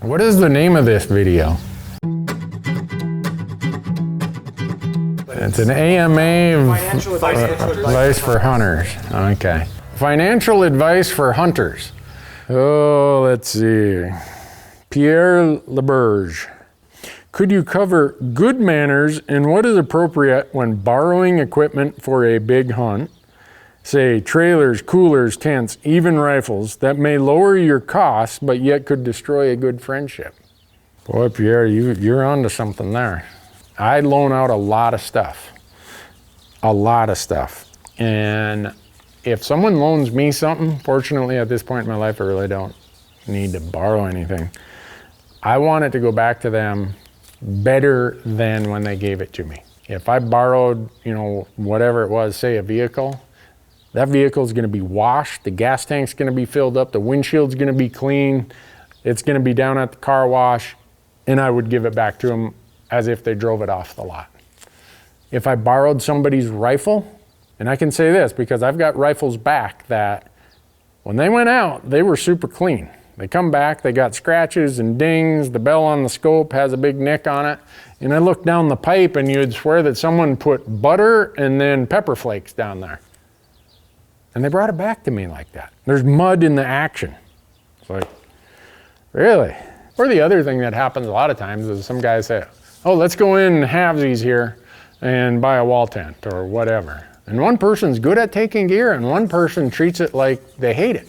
What is the name of this video? It's an AMA Financial advice for hunters. Okay. Financial advice for hunters. Oh, let's see. Pierre Leberge. Could you cover good manners and what is appropriate when borrowing equipment for a big hunt? Say trailers, coolers, tents, even rifles that may lower your costs but yet could destroy a good friendship. Boy, Pierre, you're onto something there. I loan out a lot of stuff. And if someone loans me something, fortunately at this point in my life I really don't need to borrow anything. I want it to go back to them better than when they gave it to me. If I borrowed, whatever it was, say a vehicle, that vehicle is going to be washed, the gas tank's going to be filled up, the windshield's going to be clean, it's going to be down at the car wash, and I would give it back to them as if they drove it off the lot. If I borrowed somebody's rifle, and I can say this because I've got rifles back that when they went out, they were super clean. They come back, they got scratches and dings, the bell on the scope has a big nick on it, and I look down the pipe and you'd swear that someone put butter and then pepper flakes down there. And they brought it back to me like that. There's mud in the action. It's like, really? Or the other thing that happens a lot of times is some guys say, oh, let's go in halvesies here and buy a wall tent or whatever. And one person's good at taking gear and one person treats it like they hate it.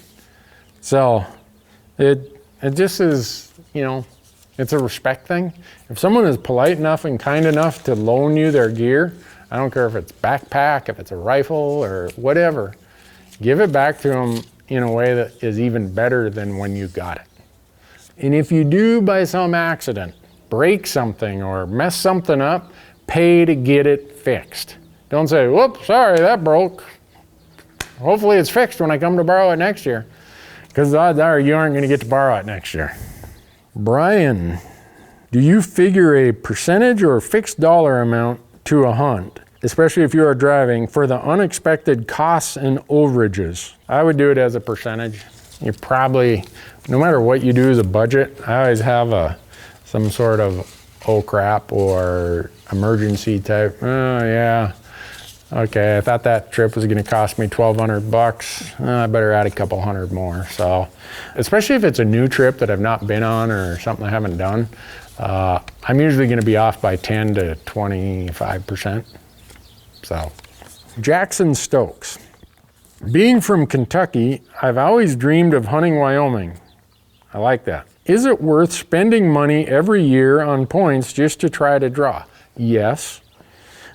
So it just is, it's a respect thing. If someone is polite enough and kind enough to loan you their gear, I don't care if it's backpack, if it's a rifle or whatever, give it back to them in a way that is even better than when you got it. And if you do by some accident break something or mess something up, pay to get it fixed. Don't say, whoops, sorry, that broke. Hopefully it's fixed when I come to borrow it next year. Because the odds are you aren't going to get to borrow it next year. Brian, do you figure a percentage or fixed dollar amount to a hunt, especially if you are driving, for the unexpected costs and overages? I would do it as a percentage. You probably, no matter what you do as a budget, I always have some sort of oh crap or emergency type, oh yeah, okay, I thought that trip was gonna cost me $1,200. I better add a couple hundred more. So, especially if it's a new trip that I've not been on or something I haven't done, I'm usually gonna be off by 10 to 25%. So, Jackson Stokes. Being from Kentucky, I've always dreamed of hunting Wyoming. I like that. Is it worth spending money every year on points just to try to draw? Yes.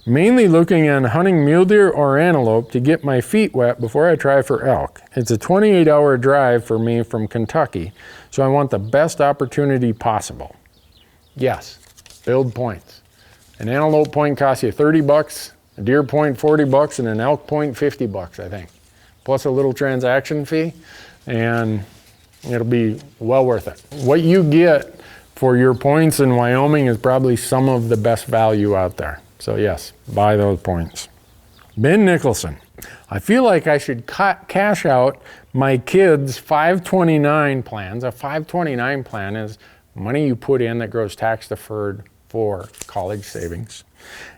Mainly looking at hunting mule deer or antelope to get my feet wet before I try for elk. It's a 28-hour drive for me from Kentucky, so I want the best opportunity possible. Yes, build points. An antelope point costs you $30, a deer point $40, and an elk point $50, I think. Plus a little transaction fee, and it'll be well worth it. What you get for your points in Wyoming is probably some of the best value out there. So yes, buy those points. Ben Nicholson, I feel like I should cash out my kids' 529 plans. A 529 plan is money you put in that grows tax deferred for college savings,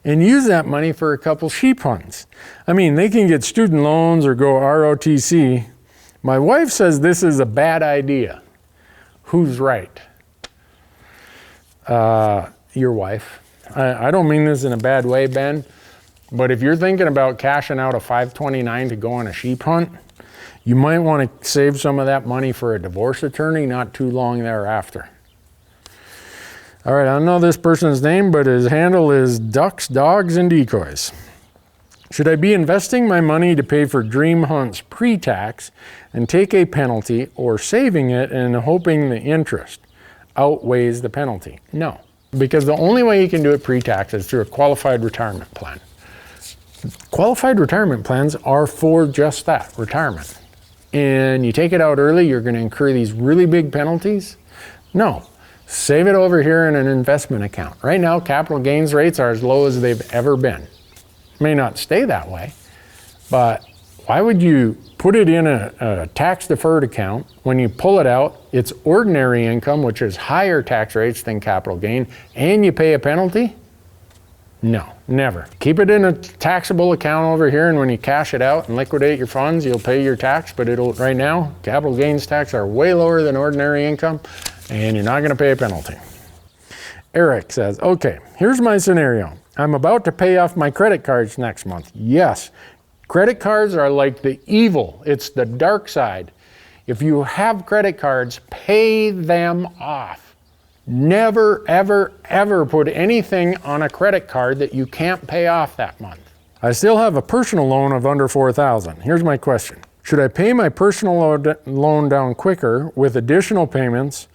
and use that money for a couple sheep hunts. I mean, they can get student loans or go ROTC. My wife says this is a bad idea. Who's right? Your wife. I don't mean this in a bad way, Ben, but if you're thinking about cashing out a 529 to go on a sheep hunt, you might want to save some of that money for a divorce attorney not too long thereafter. All right, I don't know this person's name, but his handle is Ducks, Dogs, and Decoys. Should I be investing my money to pay for dream hunts pre-tax and take a penalty, or saving it and hoping the interest outweighs the penalty? No, because the only way you can do it pre-tax is through a qualified retirement plan. Qualified retirement plans are for just that, retirement. And you take it out early, you're going to incur these really big penalties? No. Save it over here in an investment account. Right now, capital gains rates are as low as they've ever been. May not stay that way, but Why would you put it in a tax-deferred account? When you pull it out, it's ordinary income, which is higher tax rates than capital gain, and you pay a penalty? No, never. Keep it in a taxable account over here, and when you cash it out and liquidate your funds, you'll pay your tax, but right now, capital gains tax are way lower than ordinary income, and you're not gonna pay a penalty. Eric says, okay, here's my scenario. I'm about to pay off my credit cards next month. Yes, credit cards are like the evil. It's the dark side. If you have credit cards, pay them off. Never, ever, ever put anything on a credit card that you can't pay off that month. I still have a personal loan of under $4,000. Here's my question. Should I pay my personal loan down quicker with additional payments,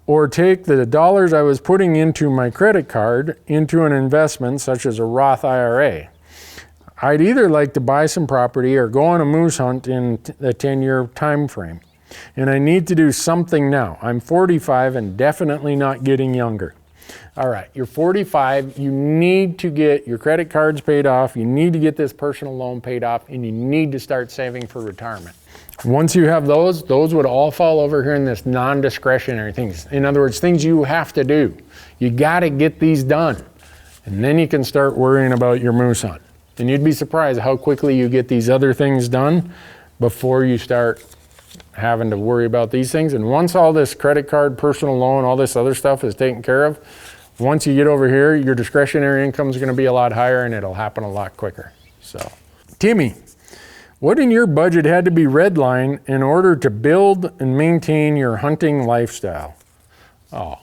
or take the dollars I was putting into my credit card into an investment such as a Roth IRA? I'd either like to buy some property or go on a moose hunt in a 10-year time frame. And I need to do something now. I'm 45 and definitely not getting younger. All right, you're 45, you need to get your credit cards paid off, you need to get this personal loan paid off, and you need to start saving for retirement. Once you have those would all fall over here in this non-discretionary things. In other words, things you have to do. You gotta get these done. And then you can start worrying about your moose hunt. And you'd be surprised how quickly you get these other things done before you start having to worry about these things. And once all this credit card, personal loan, all this other stuff is taken care of, once you get over here, your discretionary income is gonna be a lot higher and it'll happen a lot quicker. So, Timmy, what in your budget had to be Redline in order to build and maintain your hunting lifestyle? Oh,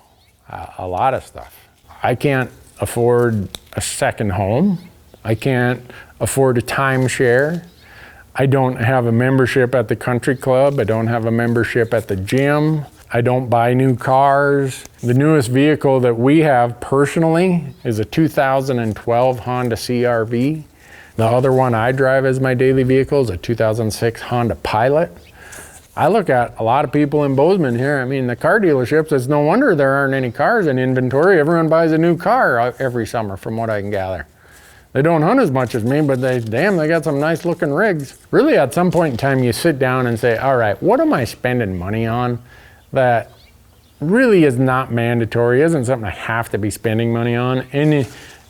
a lot of stuff. I can't afford a second home. I can't afford a timeshare. I don't have a membership at the country club. I don't have a membership at the gym. I don't buy new cars. The newest vehicle that we have personally is a 2012 Honda CR-V. The other one I drive as my daily vehicle is a 2006 Honda Pilot. I look at a lot of people in Bozeman here. I mean, the car dealerships, it's no wonder there aren't any cars in inventory. Everyone buys a new car every summer from what I can gather. They don't hunt as much as me, but they got some nice looking rigs. Really, at some point in time, you sit down and say, all right, what am I spending money on that really is not mandatory, isn't something I have to be spending money on? And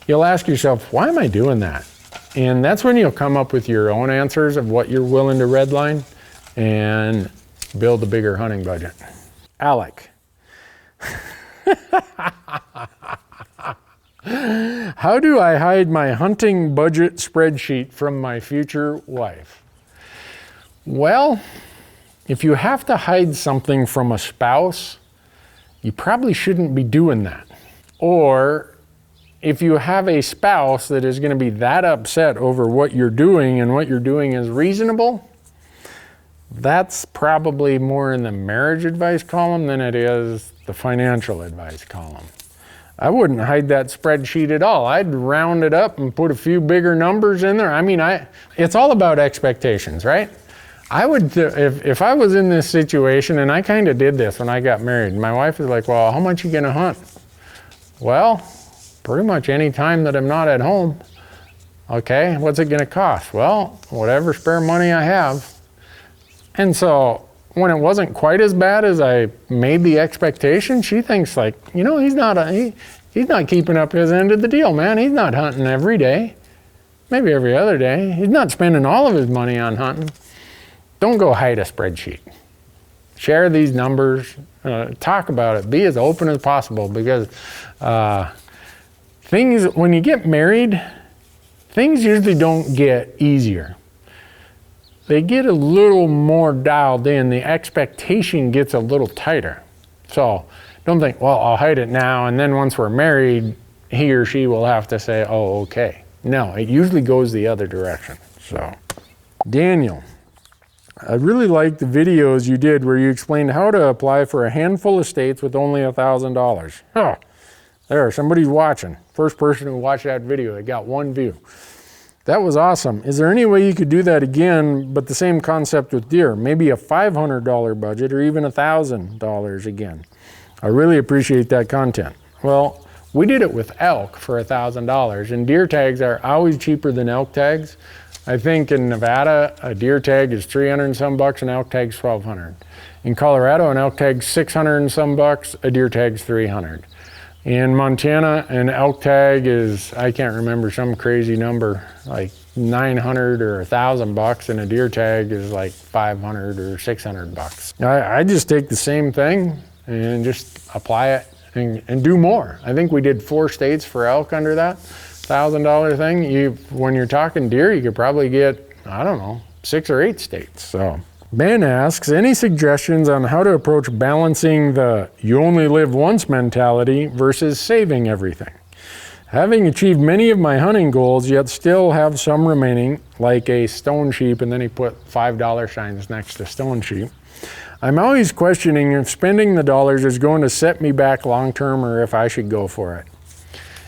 you'll ask yourself, why am I doing that? And that's when you'll come up with your own answers of what you're willing to redline and build a bigger hunting budget. Alec. How do I hide my hunting budget spreadsheet from my future wife? Well, if you have to hide something from a spouse, you probably shouldn't be doing that. Or if you have a spouse that is going to be that upset over what you're doing and what you're doing is reasonable, that's probably more in the marriage advice column than it is the financial advice column. I wouldn't hide that spreadsheet at all. I'd round it up and put a few bigger numbers in there. I mean, it's all about expectations, right? I would, if I was in this situation, and I kind of did this when I got married, my wife was like, well, how much are you gonna hunt? Well, pretty much any time that I'm not at home. Okay, what's it gonna cost? Well, whatever spare money I have. And so when it wasn't quite as bad as I made the expectation, she thinks like, you know, he's not keeping up his end of the deal, man. He's not hunting every day, maybe every other day. He's not spending all of his money on hunting. Don't go hide a spreadsheet. Share these numbers, talk about it, be as open as possible, because when you get married, things usually don't get easier. They get a little more dialed in. The expectation gets a little tighter. So don't think, well, I'll hide it now, and then once we're married, he or she will have to say, oh, okay. No, it usually goes the other direction. So, Daniel, I really liked the videos you did where you explained how to apply for a handful of states with only $1,000. Huh. There, somebody's watching. First person who watched that video, they got one view. That was awesome. Is there any way you could do that again, but the same concept with deer? Maybe a $500 budget or even $1,000 again. I really appreciate that content. Well, we did it with elk for $1,000, and deer tags are always cheaper than elk tags. I think in Nevada, a deer tag is 300 and some bucks, an elk tag's 1,200. In Colorado, an elk tag's 600 and some bucks, a deer tag's 300. In Montana, an elk tag is, I can't remember, some crazy number, like 900 or 1,000 bucks, and a deer tag is like 500 or 600 bucks. I just take the same thing and just apply it and do more. I think we did 4 states for elk under that $1,000 thing. When you're talking deer, you could probably get, I don't know, 6 or 8 states. So Ben asks, any suggestions on how to approach balancing the you only live once mentality versus saving everything? Having achieved many of my hunting goals, yet still have some remaining, like a stone sheep, and then he put $5 signs next to stone sheep. I'm always questioning if spending the dollars is going to set me back long-term or if I should go for it.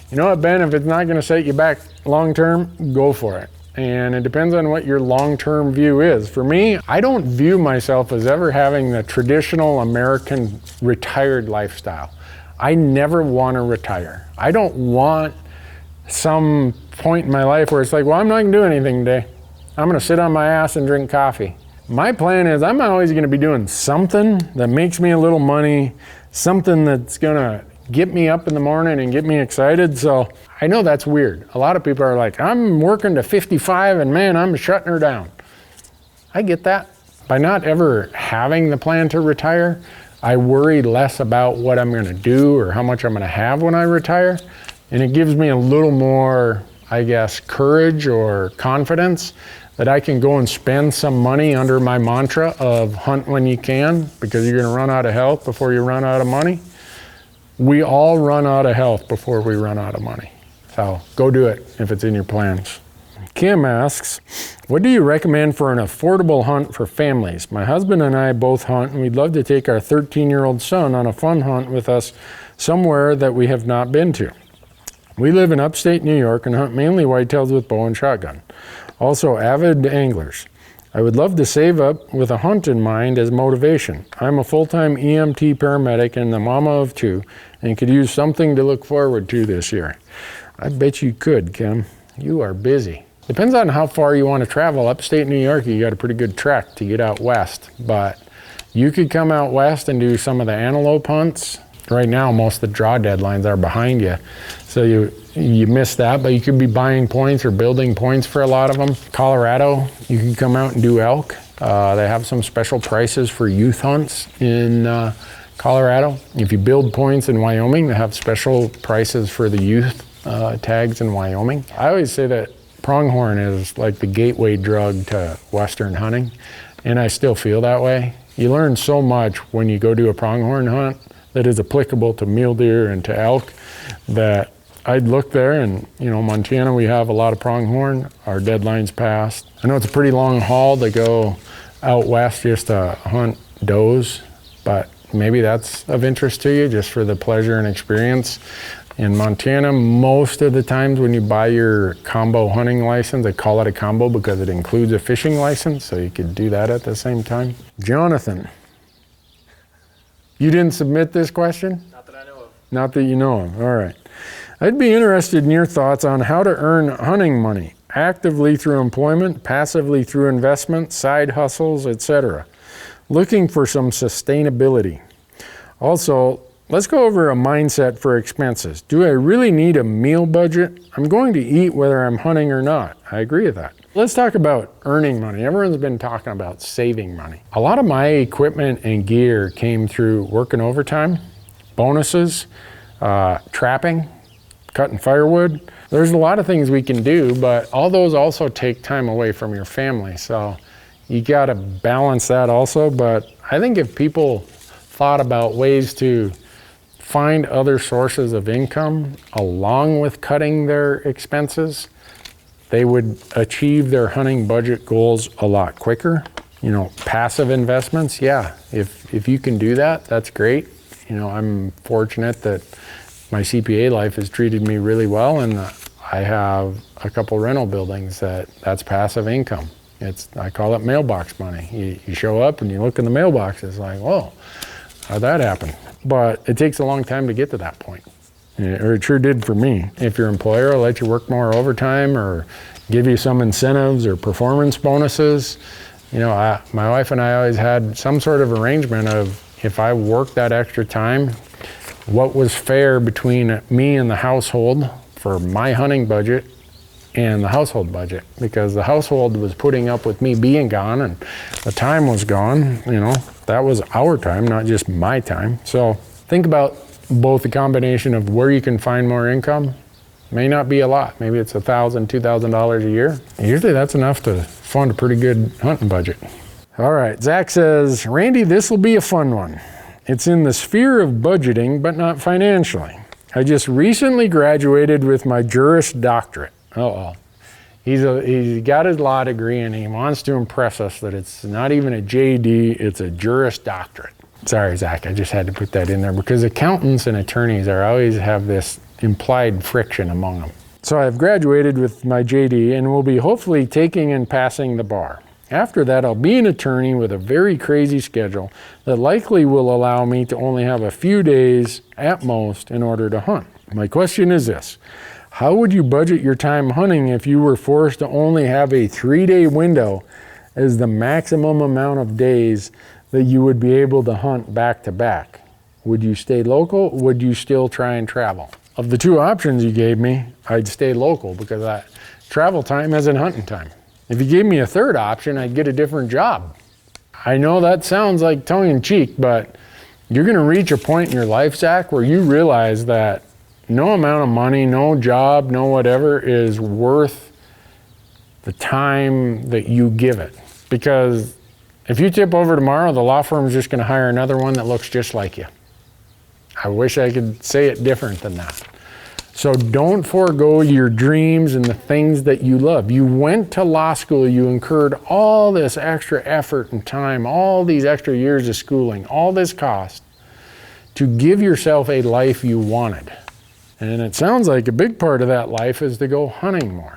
You know what, Ben, if it's not going to set you back long-term, go for it. And it depends on what your long-term view is. For me, I don't view myself as ever having the traditional American retired lifestyle. I never want to retire. I don't want some point in my life where it's like, well, I'm not going to do anything today. I'm going to sit on my ass and drink coffee. My plan is I'm always going to be doing something that makes me a little money, something that's going to get me up in the morning and get me excited. So I know that's weird. A lot of people are like, I'm working to 55 and man, I'm shutting her down. I get that. By not ever having the plan to retire, I worry less about what I'm going to do or how much I'm going to have when I retire. And it gives me a little more, I guess, courage or confidence that I can go and spend some money under my mantra of hunt when you can, because you're going to run out of health before you run out of money. We all run out of health before we run out of money. So go do it if it's in your plans. Kim asks, what do you recommend for an affordable hunt for families? My husband and I both hunt, and we'd love to take our 13-year-old son on a fun hunt with us somewhere that we have not been to. We live in upstate New York and hunt mainly whitetails with bow and shotgun. Also avid anglers. I would love to save up with a hunt in mind as motivation. I'm a full-time EMT paramedic and the mama of 2 and could use something to look forward to this year. I bet you could, Kim. You are busy. Depends on how far you want to travel. Upstate New York, you got a pretty good trek to get out west, but you could come out west and do some of the antelope hunts. Right now, most of the draw deadlines are behind you, so you miss that, but you could be buying points or building points for a lot of them. Colorado, you can come out and do elk. They have some special prices for youth hunts in Colorado. If you build points in Wyoming, they have special prices for the youth tags in Wyoming. I always say that pronghorn is like the gateway drug to Western hunting, and I still feel that way. You learn so much when you go do a pronghorn hunt that is applicable to mule deer and to elk, that I'd look there and, you know, Montana, we have a lot of pronghorn. Our deadline's passed. I know it's a pretty long haul to go out west just to hunt does, but maybe that's of interest to you just for the pleasure and experience. In Montana, most of the times when you buy your combo hunting license, they call it a combo because it includes a fishing license, so you could do that at the same time. Jonathan, you didn't submit this question? Not that I know of. Not that you know of, all right. I'd be interested in your thoughts on how to earn hunting money, actively through employment, passively through investment, side hustles, etc. Looking for some sustainability. Also, let's go over a mindset for expenses. Do I really need a meal budget? I'm going to eat whether I'm hunting or not. I agree with that. Let's talk about earning money. Everyone's been talking about saving money. A lot of my equipment and gear came through working overtime, bonuses, trapping, cutting firewood. There's a lot of things we can do, but all those also take time away from your family. So you got to balance that also. But I think if people thought about ways to find other sources of income along with cutting their expenses, they would achieve their hunting budget goals a lot quicker. You know, passive investments, yeah, if you can do that, that's great. You know, I'm fortunate that my CPA life has treated me really well, and I have a couple rental buildings that's passive income. I call it mailbox money. You show up and you look in the mailbox, it's like, whoa, how'd that happen? But it takes a long time to get to that point. or it sure did for me. If your employer will let you work more overtime or give you some incentives or performance bonuses, you know, my wife and I always had some sort of arrangement of if I worked that extra time, what was fair between me and the household for my hunting budget and the household budget, because the household was putting up with me being gone and the time was gone, you know, that was our time, not just my time. So think about both the combination of where you can find more income. May not be a lot. Maybe it's $1,000, $2,000 a year. Usually that's enough to fund a pretty good hunting budget. All right, Zach says, Randy, this will be a fun one. It's in the sphere of budgeting, but not financially. I just recently graduated with my Juris Doctorate. Uh-oh. He's got his law degree and he wants to impress us that it's not even a JD, it's a Juris Doctorate. Sorry, Zach, I just had to put that in there because accountants and attorneys always have this implied friction among them. So I've graduated with my JD and will be hopefully taking and passing the bar. After that, I'll be an attorney with a very crazy schedule that likely will allow me to only have a few days at most in order to hunt. My question is this: how would you budget your time hunting if you were forced to only have a 3-day window as the maximum amount of days that you would be able to hunt back to back? Would you stay local? Would you still try and travel? Of the two options you gave me, I'd stay local because travel time isn't hunting time. If you gave me a third option, I'd get a different job. I know that sounds like tongue in cheek, but you're gonna reach a point in your life, Zach, where you realize that no amount of money, no job, no whatever is worth the time that you give it. Because if you tip over tomorrow, the law firm's just gonna hire another one that looks just like you. I wish I could say it different than that. So don't forego your dreams and the things that you love. You went to law school, you incurred all this extra effort and time, all these extra years of schooling, all this cost to give yourself a life you wanted. And it sounds like a big part of that life is to go hunting more.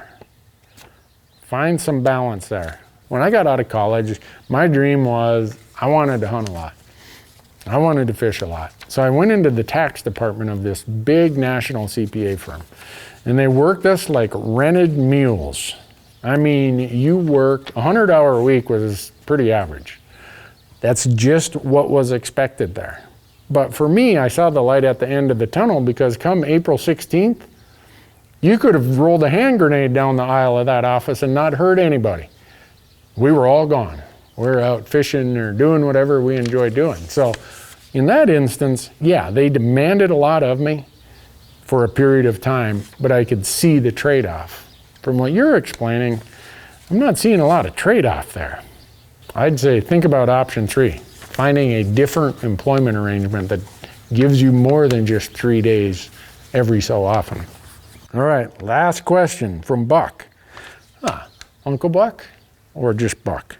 Find some balance there. When I got out of college, my dream was I wanted to hunt a lot. I wanted to fish a lot. So I went into the tax department of this big national CPA firm. And they worked us like rented mules. I mean, you worked, 100-hour a week was pretty average. That's just what was expected there. But for me, I saw the light at the end of the tunnel because come April 16th, you could have rolled a hand grenade down the aisle of that office and not hurt anybody. We were all gone. We're out fishing or doing whatever we enjoy doing. So in that instance, yeah, they demanded a lot of me for a period of time, but I could see the trade-off. From what you're explaining, I'm not seeing a lot of trade-off there. I'd say think about option 3, finding a different employment arrangement that gives you more than just 3 days every so often. All right, last question from Buck. Uncle Buck or just Buck?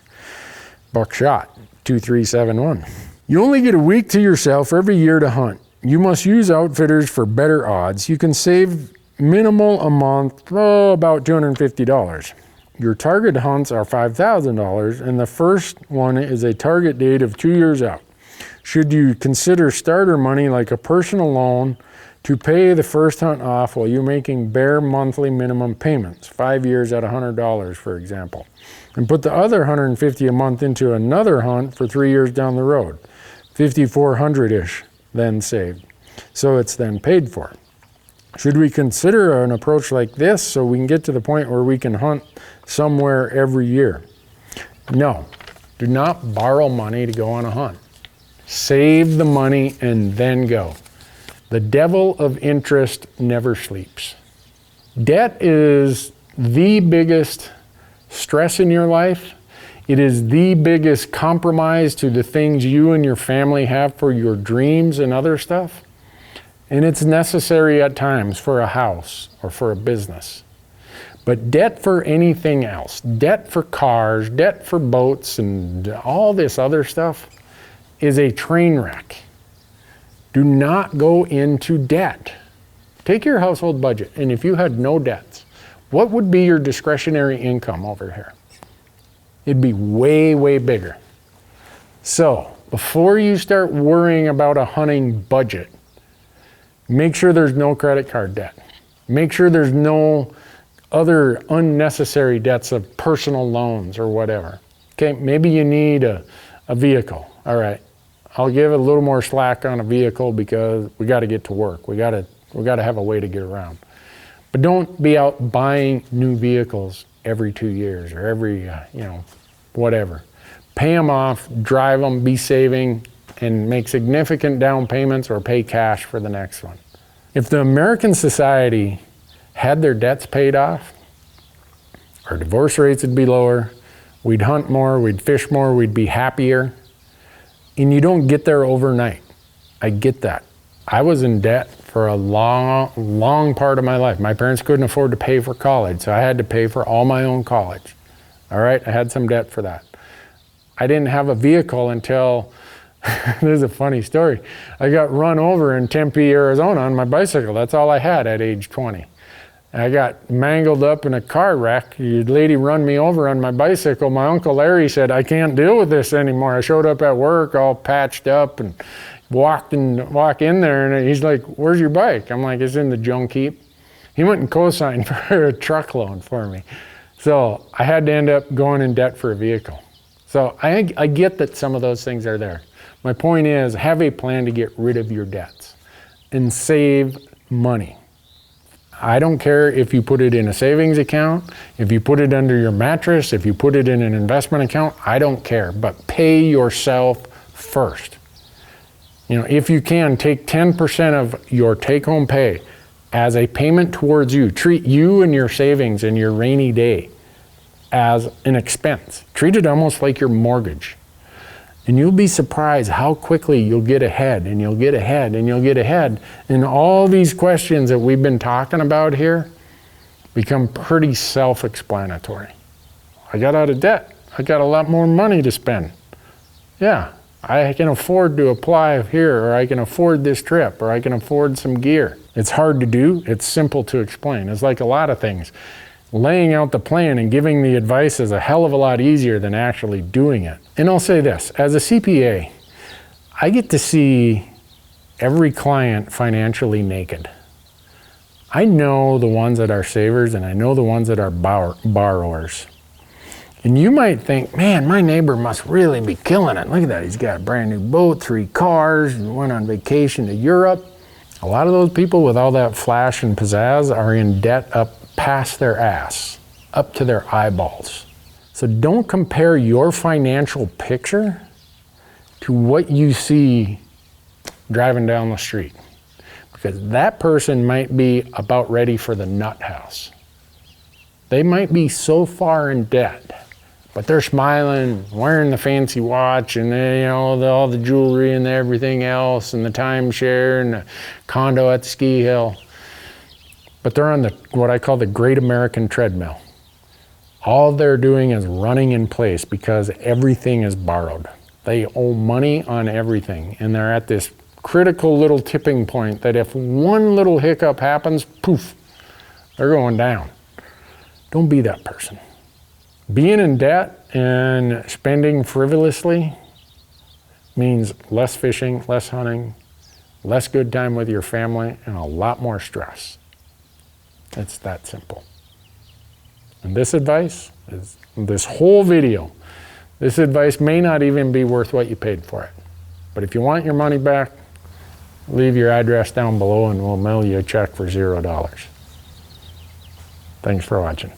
Buckshot 2371. You only get a week to yourself every year to hunt. You must use outfitters for better odds. You can save minimal a month, about $250. Your target hunts are $5,000 and the first one is a target date of 2 years out. Should you consider starter money like a personal loan to pay the first hunt off while you're making bare monthly minimum payments, 5 years at $100 for example, and put the other $150 a month into another hunt for 3 years down the road, $5,400-ish then saved. So it's then paid for. Should we consider an approach like this so we can get to the point where we can hunt somewhere every year? No, do not borrow money to go on a hunt. Save the money and then go. The devil of interest never sleeps. Debt is the biggest stress in your life. It is the biggest compromise to the things you and your family have for your dreams and other stuff. And it's necessary at times for a house or for a business. But debt for anything else, debt for cars, debt for boats, and all this other stuff is a train wreck. Do not go into debt. Take your household budget, and if you had no debts, what would be your discretionary income over here? It'd be way, way bigger. So, before you start worrying about a hunting budget, Make sure there's no credit card debt. Make sure there's no other unnecessary debts of personal loans or whatever. Okay, maybe you need a vehicle. All right, I'll give a little more slack on a vehicle because we got to get to work. We got to have a way to get around. But don't be out buying new vehicles every 2 years or every, whatever. Pay them off, drive them, be saving, and make significant down payments or pay cash for the next one. If the American society had their debts paid off, our divorce rates would be lower, we'd hunt more, we'd fish more, we'd be happier. And you don't get there overnight. I get that. I was in debt for a long part of my life. My parents couldn't afford to pay for college, so I had to pay for all my own college. All right, I had some debt for that. I didn't have a vehicle until, this is a funny story. I got run over in Tempe, Arizona on my bicycle. That's all I had at age 20. I got mangled up in a car wreck. The lady run me over on my bicycle. My Uncle Larry said, I can't deal with this anymore. I showed up at work all patched up and walk in there, and he's like, where's your bike? I'm like, it's in the junk heap. He went and co-signed for a truck loan for me. So I had to end up going in debt for a vehicle. So I get that some of those things are there. My point is, have a plan to get rid of your debts and save money. I don't care if you put it in a savings account, if you put it under your mattress, if you put it in an investment account, I don't care, but pay yourself first. If you can, take 10% of your take-home pay as a payment towards you. Treat you and your savings and your rainy day as an expense. Treat it almost like your mortgage. And you'll be surprised how quickly you'll get ahead, and you'll get ahead, and you'll get ahead. And all these questions that we've been talking about here become pretty self-explanatory. I got out of debt. I got a lot more money to spend. Yeah, I can afford to apply here, or I can afford this trip, or I can afford some gear. It's hard to do. It's simple to explain. It's like a lot of things. Laying out the plan and giving the advice is a hell of a lot easier than actually doing it. And I'll say this, as a CPA, I get to see every client financially naked. I know the ones that are savers, and I know the ones that are borrowers. And you might think, man, my neighbor must really be killing it. Look at that, he's got a brand new boat, 3 cars, and went on vacation to Europe. A lot of those people with all that flash and pizzazz are in debt up past their ass, up to their eyeballs. So don't compare your financial picture to what you see driving down the street, because that person might be about ready for the nut house. They might be so far in debt, but they're smiling, wearing the fancy watch, and all the jewelry and everything else, and the timeshare and the condo at the ski hill. But they're on what I call the Great American Treadmill. All they're doing is running in place because everything is borrowed. They owe money on everything, and they're at this critical little tipping point that if one little hiccup happens, poof, they're going down. Don't be that person. Being in debt and spending frivolously means less fishing, less hunting, less good time with your family, and a lot more stress. It's that simple. And this advice, this whole video, this advice may not even be worth what you paid for it. But if you want your money back, leave your address down below and we'll mail you a check for $0. Thanks for watching.